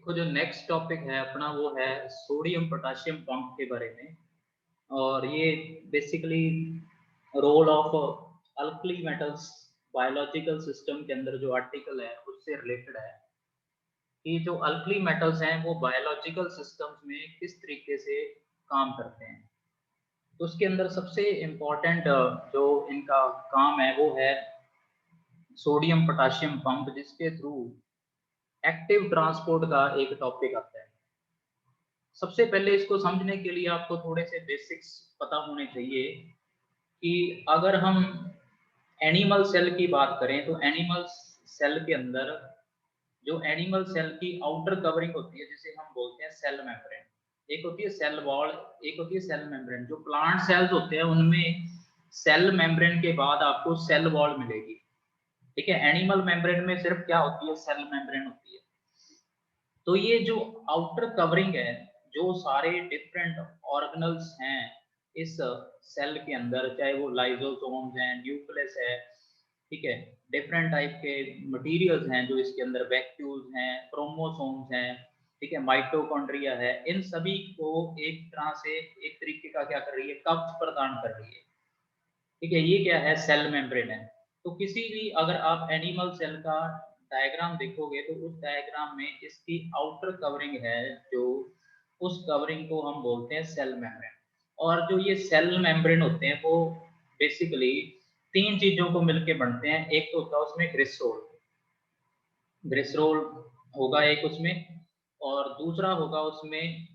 देखो जो next topic है अपना वो है सोडियम पोटेशियम पंप के बारे में। और ये basically role of alkali metals biological system के अंदर जो आर्टिकल है उससे रिलेटेड है कि जो अल्कली मेटल्स हैं वो बायोलॉजिकल सिस्टम्स में किस तरीके से काम करते हैं। तो उसके अंदर सबसे इम्पोर्टेंट जो इनका काम है वो है सोडियम पोटेशियम पंप, जिसके थ्रू एक्टिव ट्रांसपोर्ट का एक टॉपिक आता है। सबसे पहले इसको समझने के लिए आपको थोड़े से बेसिक्स पता होने चाहिए कि अगर हम एनिमल सेल की बात करें तो एनिमल सेल के अंदर जो एनिमल सेल की आउटर कवरिंग होती है जिसे हम बोलते हैं सेल मेम्ब्रेन, एक होती है सेल वॉल, एक होती है सेल मेम्ब्रेन। जो प्लांट सेल्स होते हैं उनमें सेल मेम्ब्रेन के बाद आपको सेल वॉल मिलेगी। ठीक है, एनिमल मेम्ब्रेन में सिर्फ क्या होती है, सेल मेम्ब्रेन होती है। तो ये जो आउटर कवरिंग है, जो सारे डिफरेंट ऑर्गेनल्स हैं इस सेल के अंदर, चाहे वो लाइजोसोम्स हैं, न्यूक्लियस है, ठीक है, डिफरेंट टाइप के मटेरियल्स हैं जो इसके अंदर, वैक्यूल्स हैं, क्रोमोसोम्स हैं, ठीक है, माइटोकॉन्ड्रिया है, इन सभी को एक तरह से एक तरीके का क्या कर रही है, कवच प्रदान कर रही है। ठीक है, ये क्या है, सेल मेम्ब्रेन है। तो किसी भी अगर आप एनिमल सेल का डायग्राम देखोगे तो उस डायग्राम में इसकी आउटर कवरिंग है जो, उस कवरिंग को हम बोलते हैं सेल मेम्ब्रेन। और जो ये सेल मेम्ब्रेन होते हैं वो बेसिकली तीन चीजों को मिलके बनते हैं। एक तो होता है उसमें ग्लिसरोल, ग्लिसरोल होगा एक उसमें, और दूसरा होगा उसमें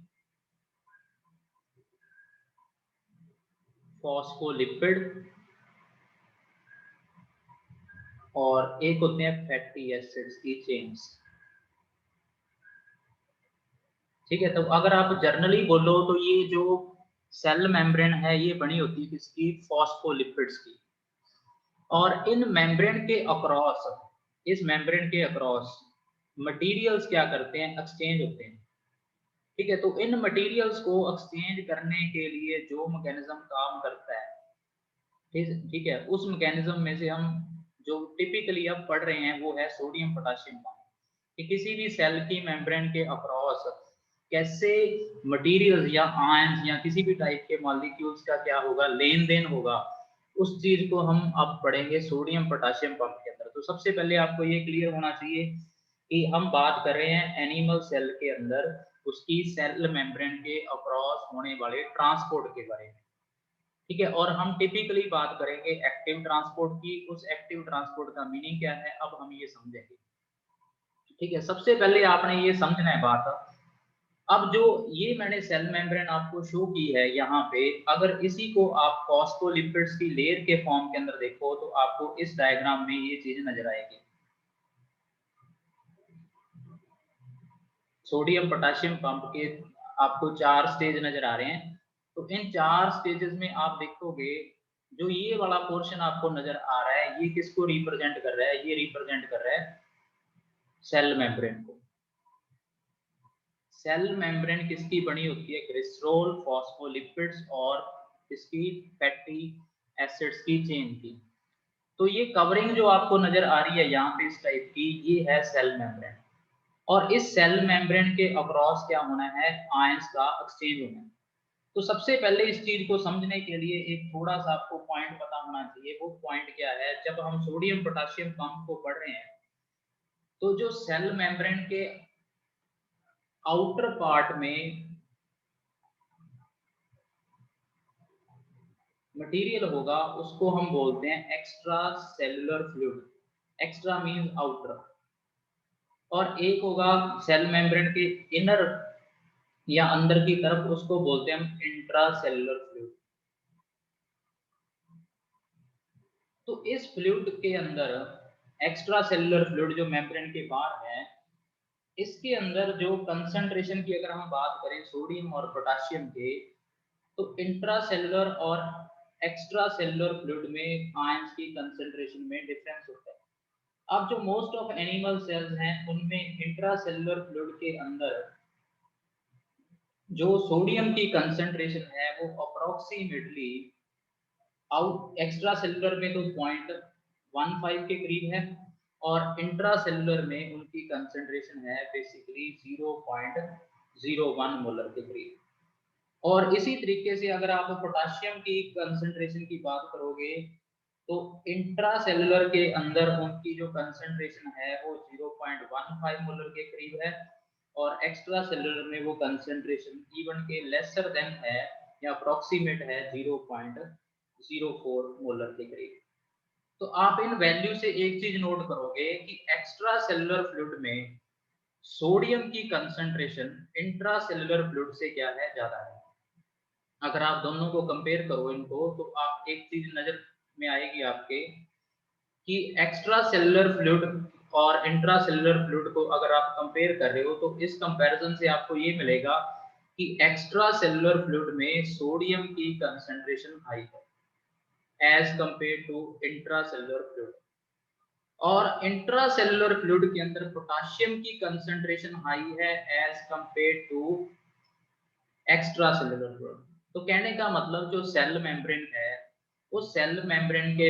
फॉस्फोलिपिड, और एक होते हैं फैटी एसिड्स की चेन्स। ठीक है, तो अगर आप जर्नली बोलो तो ये जो सेल मेम्ब्रेन है ये बनी होती है किसकी, फॉस्फोलिपिड्स की। और इन मेम्ब्रेन के अक्रॉस, इस मेम्ब्रेन के अक्रॉस मटेरियल्स क्या करते हैं, एक्सचेंज होते हैं। ठीक है, तो इन मटेरियल्स को एक्सचेंज करने के लिए जो मैकेनिज्म काम करता है, ठीक है, उस मैकेनिज्म में से हम जो टिपिकली अब पढ़ रहे हैं वो है सोडियम पोटेशियम पंप। कि किसी भी सेल की मेम्ब्रेन के अक्रॉस कैसे मटेरियल्स या आयंस या किसी भी टाइप के मॉलिक्यूल्स का क्या होगा, लेन देन होगा, उस चीज को हम अब पढ़ेंगे सोडियम पोटेशियम पंप के अंदर। तो सबसे पहले आपको ये क्लियर होना चाहिए कि हम बात कर रहे हैं एनिमल सेल के अंदर उसकी सेल मेम्ब्रेन के अक्रॉस होने वाले ट्रांसपोर्ट के बारे में। ठीक है, और हम टिपिकली बात करेंगे एक्टिव ट्रांसपोर्ट की। उस एक्टिव ट्रांसपोर्ट का मीनिंग क्या है अब हम ये समझेंगे। ठीक है, सबसे पहले आपने ये समझना है बात। अब जो ये मैंने सेल मेम्ब्रेन आपको शो की है यहाँ पे, अगर इसी को आप फॉस्फोलिपिड्स की लेयर के फॉर्म के अंदर देखो तो आपको इस डायग्राम में ये चीज नजर आएगी। सोडियम पोटेशियम पंप के आपको चार स्टेज नजर आ रहे हैं। तो इन चार स्टेजेस में आप देखोगे जो ये वाला पोर्शन आपको नजर आ रहा है ये किसको रिप्रेजेंट कर रहा है, ये रिप्रेजेंट कर रहा है सेल मेम्ब्रेन को। सेल मेम्ब्रेन किसकी बनी होती है, ग्लिसरॉल, फॉस्फोलिपिड्स और इसकी फैटी एसिड्स की चेन की। तो ये कवरिंग जो आपको नजर आ रही है यहाँ पे इस टाइप की, ये है सेल मेम्ब्रेन। और इस सेल मेम्ब्रेन के अक्रॉस क्या होना है, आयंस का एक्सचेंज होना है। तो सबसे पहले इस चीज को समझने के लिए एक थोड़ा सा आपको पॉइंट पता होना चाहिए। वो पॉइंट क्या है, जब हम सोडियम पोटेशियम पंप को पढ़ रहे हैं तो जो सेल मेम्ब्रेन के आउटर पार्ट में मटेरियल होगा उसको हम बोलते हैं extra cellular fluid. Extra mean outer, और एक होगा सेल मेम्ब्रेन के इनर या अंदर की तरफ, उसको बोलते हैं हम इंट्रा सेलुलर फ्लूइड। तो इस फ्लूइड के अंदर एक्स्ट्रा सेलुलर फ्लूइड जो मेम्ब्रेन के बाहर है, इसके अंदर जो कंसंट्रेशन की अगर हम बात करें सोडियम और पोटेशियम के, तो इंट्रा सेलुलर और एक्स्ट्रा सेलुलर फ्लूइड में आयंस की कंसंट्रेशन में डिफरेंस होता है। अब जो मोस्ट ऑफ एनिमल सेल्स हैं उनमें इंट्रा सेलुलर फ्लूइड के अंदर जो सोडियम की कंसंट्रेशन है वो अप्रोक्सीमेटली आउट एक्स्ट्रा सेलुलर में तो 0.15 के करीब है, और इंट्रासेलुलर में उनकी कंसंट्रेशन है बेसिकली 0.01 मोलर के करीब। और इसी तरीके से अगर आप पोटाशियम की कंसंट्रेशन की बात करोगे तो इंट्रासेलुलर के अंदर उनकी जो कंसंट्रेशन है वो 0.15 मोलर के करीब है, और एक्स्ट्रा सेलुलर में वो कंसंट्रेशन इवन के लेसर देन है या अप्रोक्सीमेट है 0.04 मोलर के करीब। तो आप इन वैल्यू से एक चीज नोट करोगे कि एक्स्ट्रा सेलुलर फ्लूइड में सोडियम की कंसंट्रेशन इंट्रासेलुलर फ्लूइड से क्या है, ज्यादा है। अगर आप दोनों को कंपेयर करो इनको तो आप एक चीज नजर में आएगी आपके कि एक्स्ट्रा सेलुलर फ्लूइड और इंट्रा सेलुलर फ्लूइड को अगर आप कंपेयर कर रहे हो तो इस कंपैरिजन से आपको ये मिलेगा कि एक्स्ट्रा सेलुलर फ्लूइड में सोडियम की कंसंट्रेशन हाई है as compare to intra cellular fluid, और इंट्रा सेलुलर फ्लूइड के अंदर पोटाशियम की कंसंट्रेशन हाई है as compare to extra cellular fluid. तो कहने का मतलब जो सेल मेम्ब्रेन है उस सेल मेम्ब्रेन के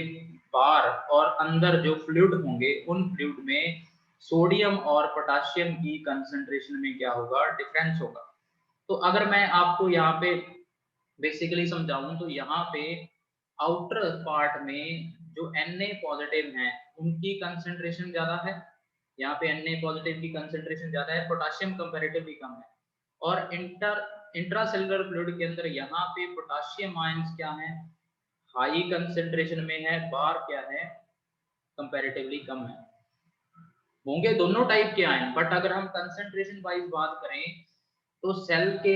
बाहर और अंदर जो फ्लूइड होंगे उन फ्लूइड में सोडियम और पोटाशियम की कंसंट्रेशन में क्या होगा, डिफरेंस होगा। तो अगर मैं आपको यहाँ पे बेसिकली समझाऊं तो यहाँ पे आउटर पार्ट में जो Na पॉजिटिव हैं उनकी कंसंट्रेशन ज्यादा है, यहाँ पे Na पॉजिटिव की कंसंट्रेशन ज्यादा है, पोटाशियम कंपैरेटिवली कम है। और इंट्रासेलुलर फ्लूइड के अंदर यहाँ पे पोटाशियम आयंस क्या है, हाई कंसंट्रेशन में है, बार क्या है, कंपैरेटिवली कम है। होंगे दोनों टाइप के आयन, बट अगर हम कंसंट्रेशन वाइज बात करें तो सेल के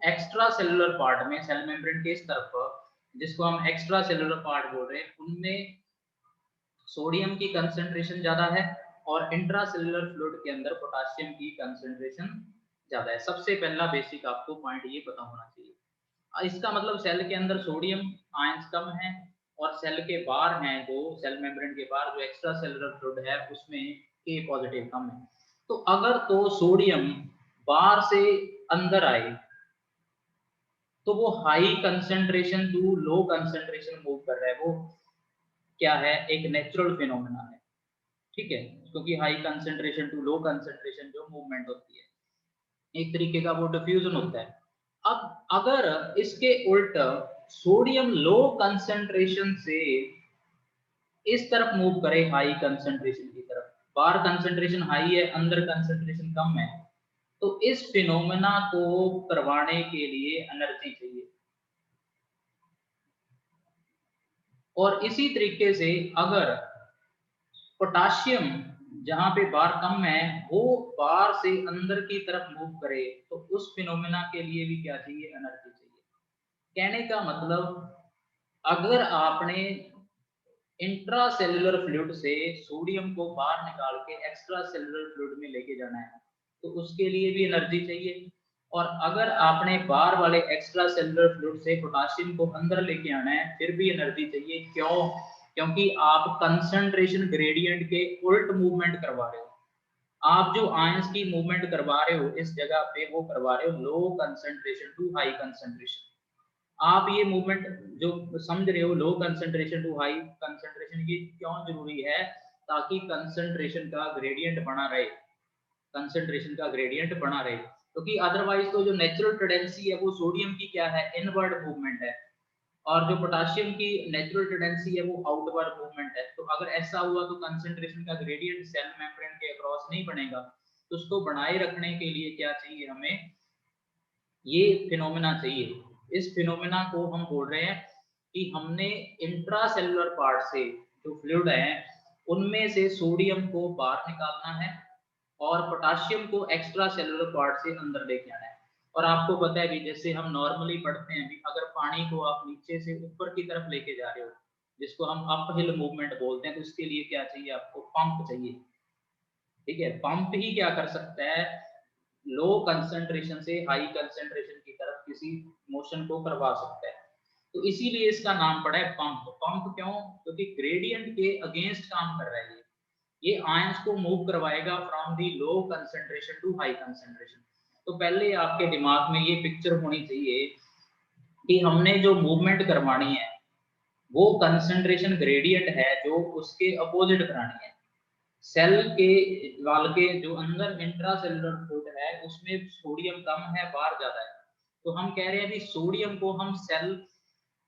एक्स्ट्रा सेलुलर पार्ट में, सेल मेम्ब्रेन के इस तरफ जिसको हम एक्स्ट्रा सेलुलर पार्ट बोल रहे हैं, उनमें सोडियम की कंसंट्रेशन ज्यादा है और इंट्रासेलुलर फ्लूइड के अंदर पोटाशियम की कंसंट्रेशन ज्यादा है। सबसे पहला बेसिक आपको पॉइंट ये पता होना चाहिए। इसका मतलब सेल के अंदर सोडियम आयंस कम है और सेल के बाहर हैं जो सेल मेम्ब्रेन के बाहर जो एक्स्ट्रा सेलुलर फ्लूइड है उसमें के पॉजिटिव कम है। तो अगर तो सोडियम बाहर से अंदर आए तो वो high concentration to low concentration move कर रहा है, वो क्या है, एक नेचुरल फिनोमेना है, ठीक है, क्योंकि high concentration to low concentration जो मूवमेंट होती है एक तरीके का वो डिफ्यूजन होता है। अब अगर इसके उल्ट सोडियम लो कंसंट्रेशन से इस तरफ मूव करे, हाई कंसंट्रेशन की तरफ, बाहर कंसंट्रेशन हाई है अंदर कंसंट्रेशन कम है, तो इस फिनोमेना को करवाने के लिए एनर्जी चाहिए। और इसी तरीके से अगर पोटाशियम जहां पे बार कम है वो बार से अंदर की तरफ मूव करे तो उस फिनोमेना के लिए भी क्या चाहिए, एनर्जी चाहिए। कहने का मतलब अगर आपने इंट्रासेलुलर फ्लूइड से सोडियम को बाहर निकाल के एक्स्ट्रा सेलुलर फ्लूइड में लेके जाना है तो उसके लिए भी एनर्जी चाहिए, और अगर आपने बाहर वाले एक्स्ट्रा सेलुलर फ्लूइड से पोटाशियम को अंदर लेके आना है फिर भी एनर्जी चाहिए। क्यों? क्योंकि आप कंसंट्रेशन ग्रेडियंट के उल्ट मूवमेंट करवा रहे हो। आप जो आयंस की मूवमेंट करवा रहे हो इस जगह पे वो करवा रहे हो low concentration to high concentration. आप ये मूवमेंट जो समझ रहे हो low concentration to high concentration, ये क्यों जरूरी है? ताकि कंसंट्रेशन का ग्रेडियंट बना रहे, कंसंट्रेशन का ग्रेडियंट बना रहे, क्योंकि अदरवाइज तो जो नेचुरल टेंडेंसी है वो सोडियम की क्या है, इनवर्ड मूवमेंट है, और जो पोटाशियम की नेचुरल टेंडेंसी है वो आउटवर्ड मूवमेंट है। तो अगर ऐसा हुआ तो कंसंट्रेशन का ग्रेडियंट सेल मेम्ब्रेन के अक्रॉस नहीं बनेगा। तो उसको बनाए रखने के लिए क्या चाहिए, हमें ये फिनोमेना चाहिए। इस फिनोमेना को हम बोल रहे हैं कि हमने इंट्रासेलुलर पार्ट से जो फ्लूइड है उनमें से सोडियम को बाहर निकालना है और पोटाशियम को एक्स्ट्रा सेलुलर पार्ट से अंदर लेके आना है। और आपको पता है कि जैसे हम नॉर्मली पढ़ते हैं भी, अगर पानी को आप नीचे से ऊपर की तरफ लेके जा रहे हो जिसको हम अप हिल मूवमेंट बोलते हैं, तो उसके लिए क्या चाहिए, आपको पंप चाहिए। ठीक है, पंप ही क्या कर सकता है, लो कंसंट्रेशन से हाई कंसंट्रेशन की तरफ किसी मोशन को करवा सकता है। तो इसीलिए इसका नाम पड़ा है पंप। पंप क्यों? क्योंकि ग्रेडियंट के अगेंस्ट काम कर रहा है ये आयंस को मूव करवाएगा from the low concentration to high concentration. तो पहले आपके दिमाग में ये पिक्चर होनी चाहिए कि हमने जो मूवमेंट करवानी है वो कंसंट्रेशन ग्रेडियंट है जो उसके अपोजिट करानी है। सेल के वाल के जो अंदर इंट्रा सेलुलर फ्लूइड है उसमें सोडियम कम है, बाहर ज्यादा है। तो हम कह रहे हैं कि सोडियम को हम सेल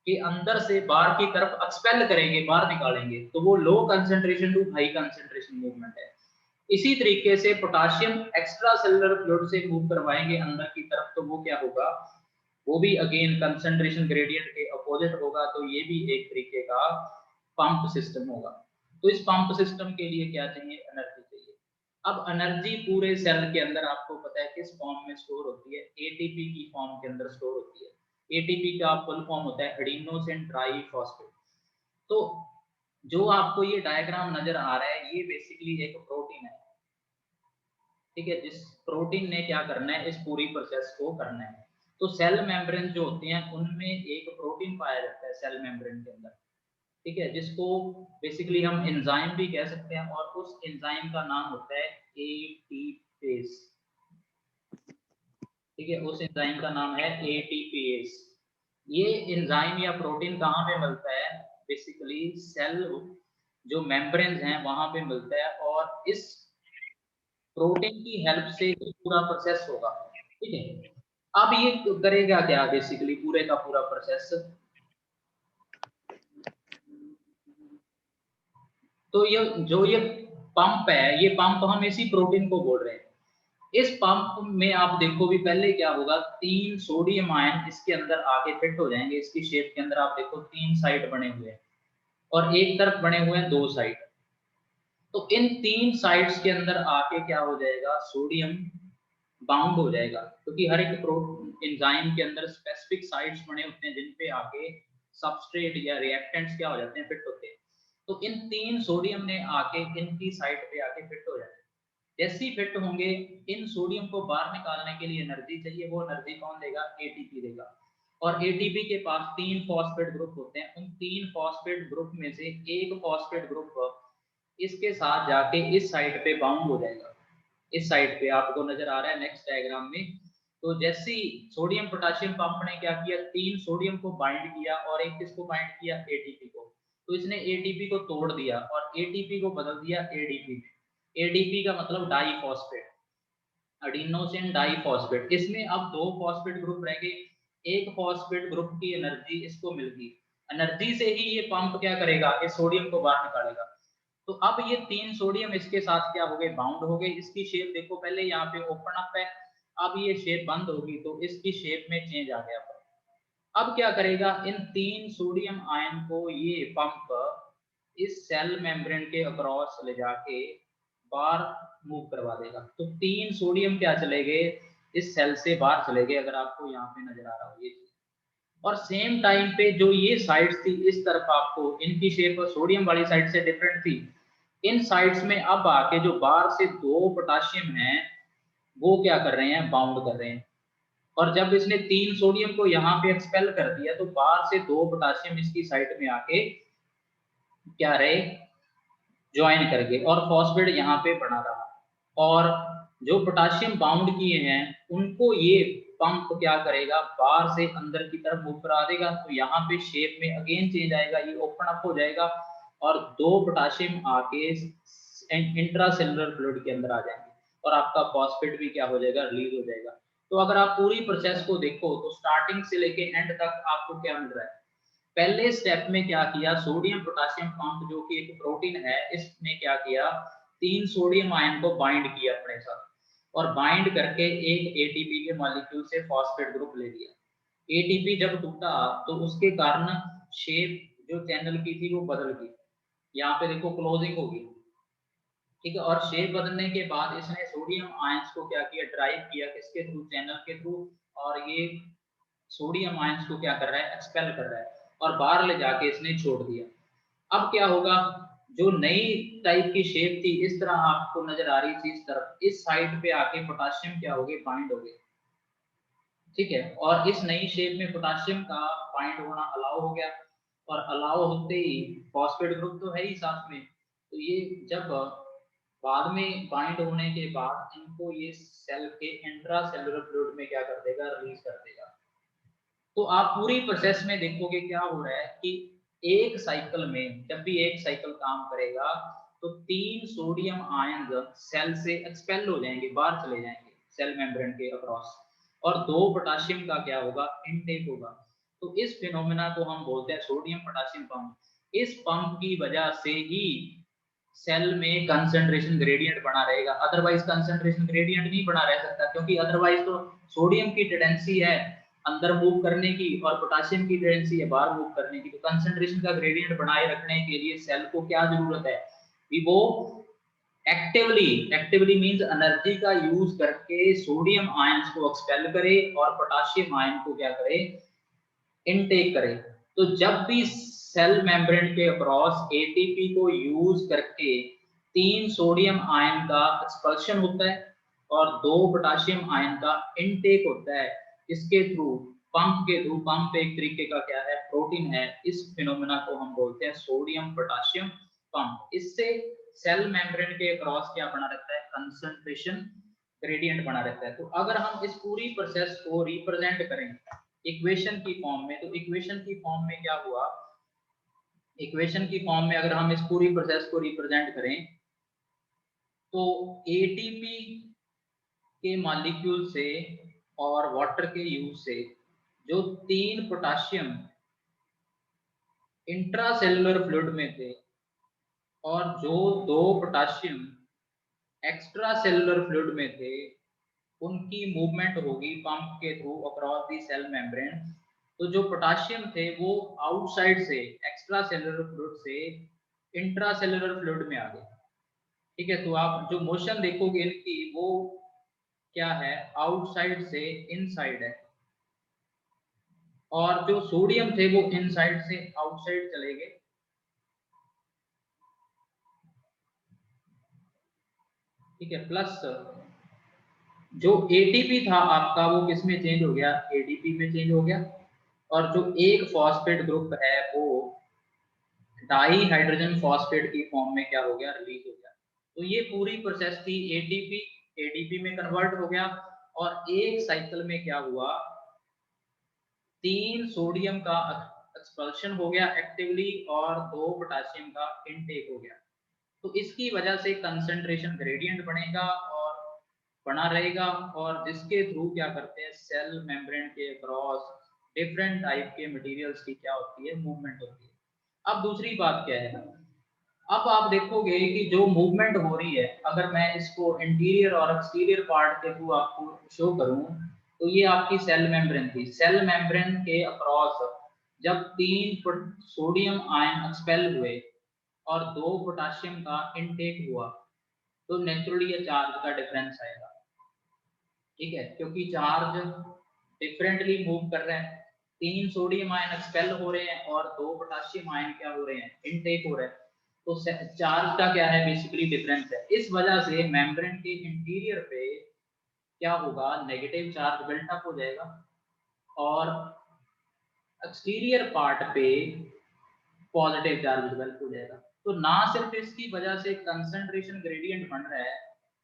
के अंदर से बाहर की तरफ एक्सपेल करेंगे, बाहर निकालेंगे, तो वो low concentration to high concentration movement है। इसी तरीके से पोटाशियम एक्स्ट्रा सेलुलर फ्लूइड से मूव करवाएंगे अंदर की तरफ, तो वो क्या होगा, वो भी अगेन कंसंट्रेशन ग्रेडियंट के अपोजिट होगा। तो ये भी एक तरीके का पंप सिस्टम होगा। तो इस पंप सिस्टम के लिए क्या चाहिए, एनर्जी चाहिए। अब एनर्जी पूरे सेल के अंदर आपको पता है किस फॉर्म में स्टोर होती है, एटीपी की फॉर्म के अंदर स्टोर होती है। एटीपी का फुल फॉर्म होता है एडिनोसिन ट्राइफॉस्फेट। तो जो आपको ये डायग्राम नजर आ रहा है ये बेसिकली एक प्रोटीन है, ठीक है, जिस प्रोटीन ने क्या करना है, इस पूरी प्रोसेस को करना है। तो सेल मेम्ब्रेन जो होते हैं उनमें एक प्रोटीन पाया जाता है सेल मेम्ब्रेन के अंदर, ठीक है, जिसको बेसिकली हम एंजाइम भी कह सकते हैं, और उस एंजाइम का नाम होता है एटीपेस, ठीक है, उस एंजाइम का नाम है एटीपेस। ये एंजाइम या प्रोटीन कहाँ पे मिलता है, बेसिकली सेल जो मेम्ब्रेन्स हैं वहां पे मिलता है, और इस प्रोटीन की हेल्प से ही पूरा प्रोसेस होगा, ठीक है। अब ये करेगा क्या, बेसिकली पूरे का पूरा प्रोसेस, तो ये पंप है, ये पंप हम इसी प्रोटीन को बोल रहे हैं। इस पंप में आप देखो भी पहले क्या होगा, 3 सोडियम आयन इसके अंदर आके फिट हो जाएंगे। इसकी शेप के अंदर आप देखो 3 साइड बने हुए हैं और एक तरफ बने हुए हैं 2 साइड। तो इन 3 साइड्स के अंदर आके क्या हो जाएगा, सोडियम बाउंड हो जाएगा, क्योंकि हर एक एंजाइम के अंदर स्पेसिफिक साइट्स बने होते हैं जिन पे आके सबस्ट्रेट या रिएक्टेंट्स क्या हो जाते हैं, फिट होते हैं। तो इन 3 सोडियम ने आके इनकी साइड पे आके फिट हो जाते हैं। जैसे ही फिट होंगे, इन सोडियम को बाहर निकालने के लिए एनर्जी चाहिए, वो एनर्जी कौन देगा, एटीपी देगा। और एटीपी के पास 3 फॉस्फेट ग्रुप होते हैं, उन 3 फॉस्फेट ग्रुप में से एक फॉस्फेट ग्रुप इसके साथ जाके इस साइड पे बाउंड हो जाएगा। इस साइड पे आपको नजर आ रहा है नेक्स्ट डायग्राम में। तो जैसे ही सोडियम पोटेशियम पंप ने क्या किया, 3 सोडियम को बाइंड किया और एक किसको बाइंड किया, एटीपी को। तो इसने एटीपी को तोड़ दिया और एटीपी को बदल दिया एडीपी में। एडीपी का मतलब डाई फॉस्फेट, एडिनोसिन डाइफॉस्फेट। इसमें अब 2 फॉस्फेट ग्रुप रह गए, एक फॉस्फेट ग्रुप की एनर्जी इसको मिल गई। एनर्जी से ही ये पंप क्या करेगा, इस सोडियम को बाहर निकालेगा। तो अब ये 3 सोडियम इसके साथ क्या हो गए, बाउंड हो गए। इसकी शेप देखो, पहले यहाँ पे ओपन अप है, अब ये शेप बंद होगी तो इसकी शेप में चेंज आ गया। अब क्या करेगा, इन 3 सोडियम आयन को ये पंप इस सेल मेम्ब्रेन के अक्रॉस ले जाके बाहर मूव करवा देगा। तो 3 सोडियम क्या चले गए, इस सेल से बाहर चले गए, अगर आपको यहाँ पे नजर आ रहा हो ये चीज। और सेम टाइम पे जो ये साइड्स थी इस तरफ, आपको इनकी शेप सोडियम वाली साइड से डिफरेंट थी। इन साइड्स में अब आके जो बाहर से 2 पोटाशियम हैं वो क्या कर रहे हैं, बाउंड कर रहे हैं। और जब इसने 3 सोडियम को यहाँ पे एक्सपेल कर दिया तो बाहर से 2 पोटाशियम इसकी साइड में आके क्या रहे, ज्वाइन कर गए, और फॉस्फेट यहाँ पे बना रहा। और जो पोटाशियम बाउंड किए हैं उनको ये पंप क्या करेगा, बाहर से अंदर की तरफ मूव करा देगा। तो यहाँ पे शेप में अगेन चेंज आएगा, ये ओपन अप हो जाएगा और 2 पोटाशियम आके इंट्रासेलुलर फ्लूइड के अंदर आ जाएंगे और आपका फॉस्फेट भी क्या हो जाएगा, रिलीज हो जाएगा। तो अगर आप पूरी प्रोसेस को देखो तो स्टार्टिंग से लेके एंड तक आपको क्या मिल रहा है, पहले स्टेप में क्या किया, सोडियम पोटेशियम पंप जो कि एक प्रोटीन है, इसने क्या किया, 3 सोडियम आयन को बाइंड किया अपने साथ, और बाइंड करके एक एटीपी के मॉलिक्यूल से फॉस्फेट ग्रुप ले लिया। एटीपी जब टूटा तो उसके कारण शेप जो चैनल की थी वो बदल गई, यहाँ पे देखो क्लोजिंग होगी, ठीक है। और शेप बदलने के बाद इसने सोडियम आयंस को क्या किया, ड्राइव किया किसके थ्रू, चैनल के थ्रू। और ये सोडियम आयंस को क्या कर रहा है, एक्सपेल कर रहा है और बाहर ले जाके इसने छोड़ दिया। अब क्या होगा, जो नई टाइप की शेप थी इस तरह आपको नजर आ रही थी इस तरफ, इस साइड पे आके पोटाशियम क्या हो गए, बाइंड हो गए, ठीक है। और इस नई शेप में पोटाशियम का बाइंड होना अलाउ हो गया, और अलाउ होते ही फॉस्फेट ग्रुप तो है ही साथ में, तो ये जब बाद में बाइंड होने के बाद इनको ये सेल के इंट्रा सेलुलर फ्लूइड में क्या कर देगा, रिलीज कर देगा। तो आप पूरी प्रोसेस में देखोगे क्या हो रहा है कि एक साइकिल में, जब भी एक साइकिल काम करेगा तो 3 सोडियम आयन सेल से एक्सपेल हो जाएंगे, बाहर चले जाएंगे सेल मेम्ब्रेन के अक्रॉस, और 2 पोटाशियम का क्या होगा, इनटेक होगा। तो इस फिनोमेना को हम बोलते हैं सोडियम पोटाशियम पंप। इस पंप की वजह से ही सेल में कंसंट्रेशन ग्रेडियंट बना रहेगा, अदरवाइज कंसंट्रेशन ग्रेडियंट नहीं बना रह सकता, क्योंकि अदरवाइज तो सोडियम की टेंडेंसी है अंदर मूव करने की और पोटाशियम की टेंडेंसी है बाहर मूव करने की। तो कंसंट्रेशन का ग्रेडियंट बनाए रखने के लिए सेल को क्या जरूरत है कि वो एक्टिवली मींस एनर्जी का यूज करके सोडियम आयंस को एक्सपेल करे और पोटाशियम आयन को क्या करे, इनटेक करे। तो जब भी सेल मेम्ब्रेन के अक्रॉस एटीपी को यूज करके 3 सोडियम आयन का एक्सपल्शन होता है और 2 पोटाशियम आयन का इनटेक होता है, इसके थ्रू पंप के थ्रू, पंप एक तरीके का क्या है, प्रोटीन है, इस फिनोमेना को हम बोलते हैं सोडियम पोटाशियम पंप। इससे सेल मेम्ब्रेन के अक्रॉस क्या बना रहता है, कंसंट्रेशन ग्रेडियंट बना रहता है। तो अगर हम इस पूरी प्रोसेस को रिप्रेजेंट करें इक्वेशन की फॉर्म में, तो इक्वेशन की फॉर्म में क्या हुआ, इक्वेशन की फॉर्म में अगर हम इस पूरी प्रोसेस को रिप्रेजेंट करें तो एटीपी के मॉलिक्यूल से और वाटर के यूज से जो 3 पोटाशियम इंट्रासेलुलर फ्लूइड में थे और जो 2 पोटाशियम एक्स्ट्रा सेलुलर फ्लूइड में थे, उनकी मूवमेंट होगी पंप के through across the cell membrane. तो जो पोटाशियम थे वो आउटसाइड से एक्स्ट्रा सेलुलर फ्लूइड से इंट्रा सेलुलर फ्लूइड में आ गए। ठीक है, तो आप जो मोशन देखोगे इनकी वो क्या है, आउटसाइड से इनसाइड है, और जो सोडियम थे वो इनसाइड से आउटसाइड चले गए। ठीक है, प्लस जो एटीपी था आपका वो किस में चेंज हो गया, एडीपी में चेंज हो गया, और जो एक फॉस्फेट ग्रुप है वो डाई हाइड्रोजन फॉस्फेट की फॉर्म में क्या हो गया, रिलीज हो गया। तो ये पूरी प्रोसेस थी, एटीपी एडीपी में कन्वर्ट हो गया, और एक साइकिल में क्या हुआ, 3 सोडियम का एक्सपल्शन हो गया एक्टिवली और 2 पोटाशियम का इनटेक हो गया। तो इसकी वजह से कंसंट्रेशन ग्रेडियंट बनेगा और बना रहेगा, और जिसके थ्रू क्या करते हैं, सेल मेम्ब्रेन के क्रॉस डिफरेंट टाइप के मटेरियल्स की क्या होती है, मूवमेंट होती है। अब दूसरी बात क्या है, अब आप देखोगे कि जो मूवमेंट हो रही है, अगर मैं इसको इंटीरियर और एक्सटीरियर पार्ट के थ्रू आपको शो करूं, तो ये आपकी सेल मेम्ब्रेन थी। सेल मेम्ब्रेन के अक्रॉस जब 3 सोडियम आयन एक्सपेल हुए और 2 पोटाशियम का इनटेक हुआ, तो नेचुरली ये चार्ज का डिफरेंस आएगा। ठीक है, क्योंकि चार्ज डिफरेंटली मूव कर रहे हैं, 3 सोडियम आयन एक्सपेल हो रहे हैं और 2 पोटाशियम आयन क्या हो रहे हैं, इनटेक हो रहे हैं। तो चार्ज का क्या है, बेसिकली डिफरेंस है। इस वजह से मेम्ब्रेन के इंटीरियर पे क्या होगा, नेगेटिव चार्ज बिल्टअप हो जाएगा, और एक्सटीरियर पार्ट पे पॉजिटिव चार्ज डेवलप हो जाएगा। तो ना सिर्फ इसकी वजह से कंसंट्रेशन ग्रेडियंट बन रहा है,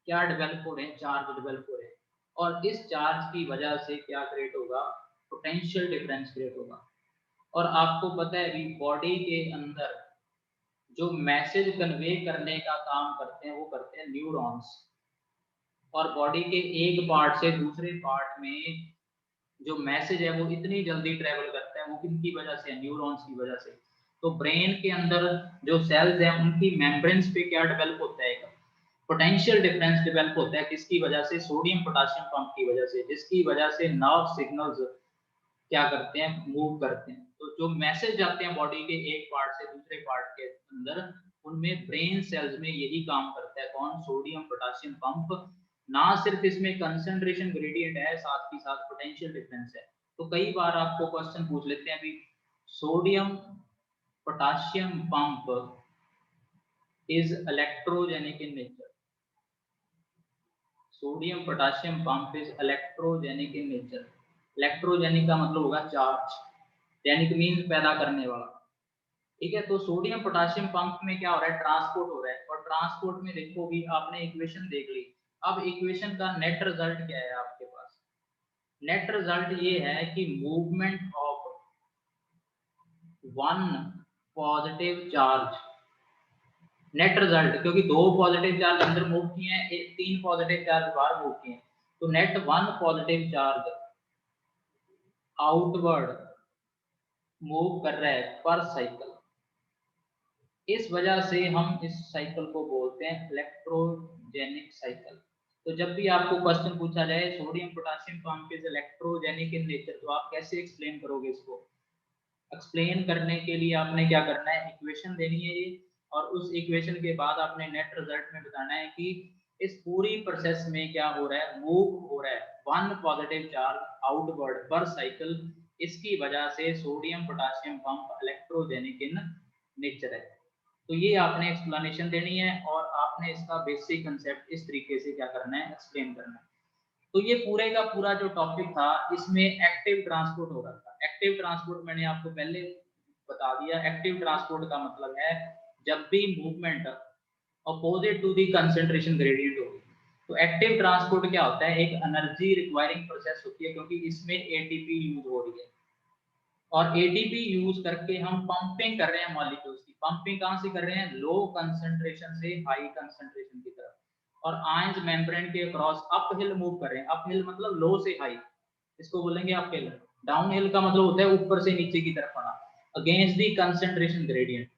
क्या डेवलप हो रहे हैं, चार्ज डेवलप हो रहे हैं, और इस चार्ज की वजह से क्या क्रिएट होगा, पोटेंशियल डिफरेंस क्रिएट होगा। और आपको पता है भी बॉडी के अंदर जो मैसेज कन्वे करने का काम करते हैं वो करते हैं न्यूरॉन्स, और बॉडी के एक पार्ट से दूसरे पार्ट में जो मैसेज है वो इतनी जल्दी ट्रेवल करता है, वो किनकी वजह से, न्यूरॉन्स की वजह से। तो ब्रेन के अंदर जो सेल्स हैं उनकी मेम्ब्रेन्स पे क्या डेवलप होता है, पोटेंशियल डिफरेंस डेवलप होता है, किसकी वजह से, सोडियम पोटाशियम पंप की वजह से, जिसकी वजह से नर्व सिग्नल्स क्या करते हैं, मूव करते हैं। तो जो मैसेज जाते हैं बॉडी के एक पार्ट से दूसरे पार्ट के अंदर, उनमें ब्रेन सेल्स में यही काम करता है, कौन, सोडियम पोटाशियम पंप। ना सिर्फ इसमें कंसंट्रेशन ग्रेडियंट है, साथ ही साथ पोटेंशियल डिफरेंस है। तो कई बार आपको क्वेश्चन पूछ लेते हैं अभी, sodium potassium pump is electrogenic in nature. Sodium potassium pump is electrogenic in nature. Electrogenic का मतलब होगा चार्ज, जेनिक मीन पैदा करने वाला। ठीक है, तो सोडियम पोटाशियम पंप में क्या हो रहा है, ट्रांसपोर्ट हो रहा है, और ट्रांसपोर्ट में देखो भी आपने इक्वेशन देख ली। अब इक्वेशन का नेट रिजल्ट क्या है आपके पास, नेट रिजल्ट ये है कि movement of 1 positive charge net result, क्योंकि 2 पॉजिटिव चार्ज अंदर मूव किए हैं, 3 पॉजिटिव चार्ज बाहर मूव किए हैं, तो net 1 positive charge outward move कर रहा है पर साइकिल। इस वजह से हम इस साइकिल को बोलते हैं इलेक्ट्रोजेनिक साइकिल। तो जब भी आपको क्वेश्चन पूछा जाए sodium potassium pump is electrogenic in nature, तो आप कैसे एक्सप्लेन करोगे इसको? एक्सप्लेन करने के लिए आपने क्या करना है, इक्वेशन देनी है ये, और उस इक्वेशन के बाद आपने नेट रिजल्ट में बताना है कि इस पूरी प्रोसेस में क्या हो रहा है, मूव हो रहा है 1 पॉजिटिव चार्ज आउटवर्ड पर साइकिल, इसकी वजह से sodium potassium pump electrogenic in nature है। तो ये आपने एक्सप्लेनेशन देनी है और आपने इसका बेसिक कंसेप्ट इस तरीके से क्या करना है, एक्सप्लेन करना है। तो ये पूरे का पूरा जो टॉपिक था इसमें एक्टिव ट्रांसपोर्ट हो रहा था। एक्टिव ट्रांसपोर्ट मैंने आपको पहले बता दिया। एक्टिव ट्रांसपोर्ट का मतलब है जब भी movement opposite to the concentration gradient होगी। तो एक्टिव ट्रांसपोर्ट क्या होता है, एक एनर्जी रिक्वायरिंग प्रोसेस होती है, क्योंकि इसमें एटीपी यूज हो रही है और एटीपी यूज करके हम पंपिंग कर रहे हैं मॉलिक्यूल्स की। पंपिंग कहां से कर रहे हैं, लो कंसंट्रेशन से हाई कंसंट्रेशन की तरफ, और आयंस मेम्ब्रेन के अक्रॉस अप हिल मूव कर रहे हैं। अप हिल मतलब लो से हाई, इसको बोलेंगे अप हिल। डाउन हिल का मतलब होता है ऊपर से नीचे की तरफ आना, against the concentration gradient.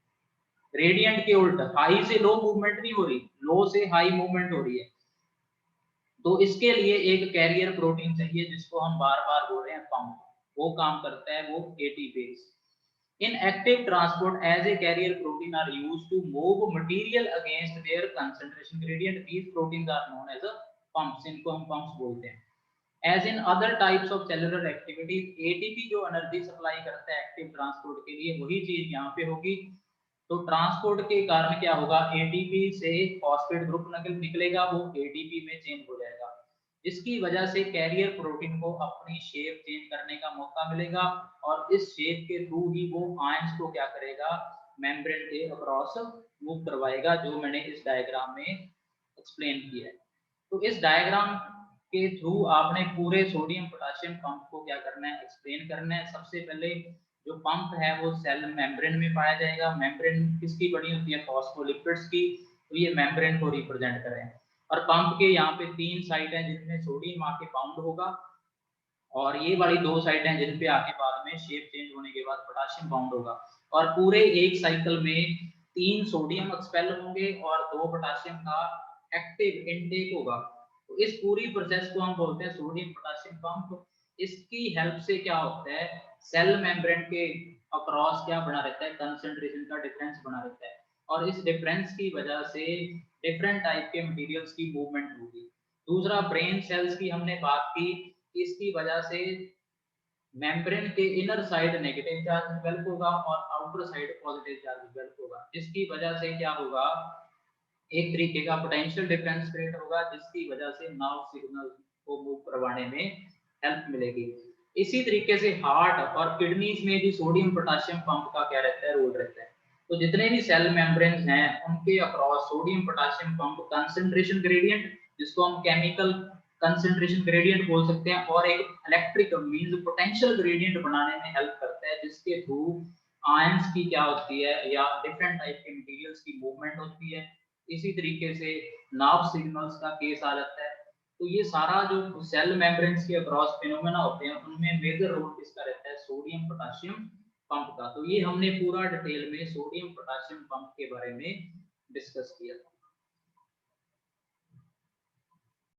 Gradient के उल्टा, हाई से लो मूवमेंट नहीं हो रही, लो से हाई मूवमेंट हो रही है। तो इसके लिए एक कैरियर प्रोटीन चाहिए जिसको हम बार बार बोल रहे हैं पंप, वो काम करता है वो ATPase. In active transport, as a carrier protein are used to move material against their concentration gradient. These proteins are known as a pumps. इनको हम pumps बोलते हैं। As in other types of cellular activities, ATP जो energy supply करता है active transport के लिए, वही चीज यहाँ पे होगी। तो ट्रांसपोर्ट के कारण क्या होगा, एटीपी से फॉस्फेट ग्रुप निकलेगा, वो एटीपी में चेंज हो जाएगा, जिसकी वजह से कैरियर प्रोटीन को अपनी शेप चेंज करने का मौका मिलेगा और इस शेप के थ्रू ही वो आयंस को क्या करेगा, मेम्ब्रेन के अक्रॉस मूव करवाएगा, जो मैंने इस डायग्राम में एक्सप्लेन किया है। तो इस डायग्राम के थ्रू आपने पूरे सोडियम पोटेशियम पंप को क्या करना है, एक्सप्लेन करना है। सबसे पहले जो पंप है वो सेल मेम्ब्रेन में पाया जाएगा। मेम्ब्रेन किसकी बनी होती है, फॉस्फोलिपिड्स की, तो ये मेम्ब्रेन को रिप्रेजेंट करें। और पंप के यहाँ पे 3 साइड है जिसमें सोडियम आके बाउंड होगा, और ये वाली 2 साइड है जिन पे आके बाद में शेप चेंज होने के बाद पोटेशियम बाउंड होगा। और पूरे एक साइकिल में 3 सोडियम एक्सपेल होंगे और 2 पोटेशियम का एक्टिव इनटेक होगा। तो इस पूरी प्रोसेस को हम बोलते हैं सोडियम पोटेशियम पंप। इसकी हेल्प से क्या होता है, सेल मेम्ब्रेन के अक्रॉस क्या बना रहता है, कंसंट्रेशन का डिफरेंस बना रहता है, और इस डिफरेंस की वजह से डिफरेंट टाइप के मटेरियल्स की मूवमेंट होगी। दूसरा, ब्रेन सेल्स की हमने बात की, इसकी वजह से मेम्ब्रेन के inner side negative charge develop होगा और outer side positive charge develop होगा, जिसकी वजह से क्या होगा, एक तरीके का पोटेंशियल डिफरेंस क्रिएट होगा, जिसकी वजह से नर्व सिग्नल को मूव करवाने में हेल्प मिलेगी। इसी तरीके से हार्ट और किडनीज में भी सोडियम पोटेशियम पंप का क्या रहता है, रोल रहता है। तो जितने भी सेल मेम्ब्रेन्स हैं उनके across sodium potassium pump concentration gradient, जिसको हम केमिकल कंसंट्रेशन ग्रेडियंट बोल सकते हैं, और एक इलेक्ट्रिक मींस पोटेंशियल ग्रेडियंट बनाने में हेल्प करता है, जिसके थ्रू आयंस की क्या होती है या डिफरेंट टाइप के मटेरियल्स की मूवमेंट होती है। इसी तरीके से नर्व सिग्नल्स का केस आ जाता है। तो ये सारा जो सेल मेम्ब्रेन्स के अक्रॉस फिनोमेना होते हैं उनमें मेजर रोल किसका रहता है, सोडियम पोटेशियम पंप का। तो ये हमने पूरा डिटेल में सोडियम पोटेशियम पंप के बारे में डिस्कस किया था।